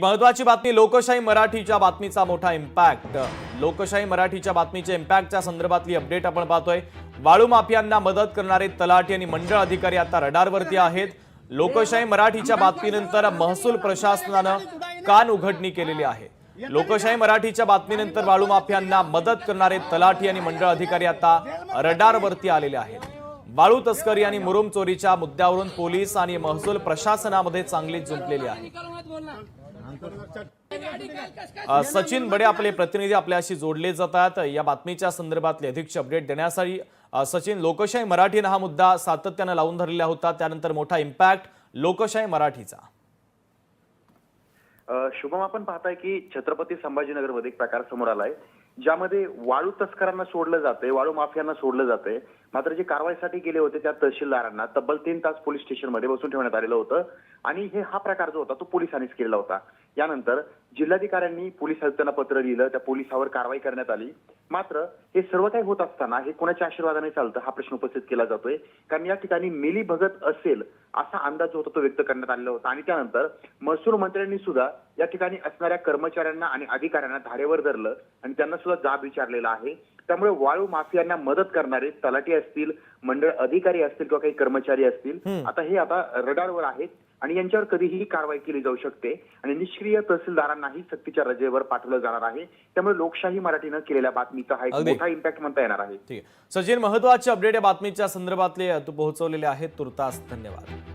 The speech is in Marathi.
महत्वाची बातमी लोकशाही मराठीच्या बातमीचा मोठा इम्पॅक्ट। लोकशाही मराठीच्या बातमीच्या इम्पॅक्टच्या संदर्भातली अपडेट आपण पाहतोय। वाळू माफियांना मदत करणारे तलाठी आणि मंडळ अधिकारी आता रडारवरती आहेत। लोकशाही मराठीच्या बातमीनंतर महसूल प्रशासनानं कान उघडणी केलेली आहे। लोकशाही मराठीच्या बातमीनंतर वाळू माफियांना मदत करणारे तलाठी आणि मंडळ अधिकारी आता रडारवरती आलेले आहेत। वाळू तस्करी आणि मुरुम चोरीच्या मुद्द्यावरून पोलीस आणि महसूल प्रशासनामध्ये चांगलीच जुंपलेली आहे। सचिन बडे आपले प्रतिनिधी आपल्याशी जोडले जातात या बातमीच्या संदर्भातले अधिकचे अपडेट देण्यासाठी। सचिन, लोकशाही मराठीने हा मुद्दा सातत्याने लावून धरलेला होता, त्यानंतर मोठा इम्पॅक्ट लोकशाही मराठीचा। शुभम, आपण पाहताय की छत्रपती संभाजीनगरमध्ये एक प्रकार समोर आलाय ज्यामध्ये वाळू तस्करांना सोडलं जाते, वाळू माफियांना सोडलं जाते। मात्र जे कारवाईसाठी गेले होते त्या तहसीलदारांना तब्बल 3 तास पोलीस स्टेशनमध्ये बसून ठेवण्यात आलेलं होतं आणि हा प्रकार जो होता तो पोलिसांनीच केलेला होता। यानंतर जिल्हाधिकाऱ्यांनी पोलीस आयुक्तांना पत्र लिहिलं, त्या पोलिसावर कारवाई करण्यात आली। मात्र हे सर्व काही होत असताना हे कोणाच्या आशीर्वादाने चालतं हा प्रश्न उपस्थित केला जातोय, कारण या ठिकाणी मिली भगत असेल असा अंदाज जो होता तो व्यक्त करण्यात आलेला होता। आणि त्यानंतर महसूल मंत्र्यांनी सुद्धा या ठिकाणी असणाऱ्या कर्मचाऱ्यांना आणि अधिकाऱ्यांना धारेवर धरलं आणि त्यांना सुद्धा जाब विचारलेला आहे। त्यामुळे वाळू माफियांना मदत करणारे तलाठी असतील, मंडळ अधिकारी असतील किंवा काही कर्मचारी असतील, आता रडारवर आहेत आणि यांच्यावर कधीही कारवाई केली जाऊ शकते आणि निष्क्रिय तहसीलदारांनाही सक्तीच्या रजेवर पाठवलं जाणार आहे। त्यामुळे लोकशाही मराठीनं केलेल्या बातमीचा हा एक मोठा इम्पॅक्ट म्हणता येणार आहे। ठीक आहे सचिन, महत्वाचे अपडेट या बातमीच्या संदर्भातले तू पोहोचवलेले आहेत, तुर्तास धन्यवाद।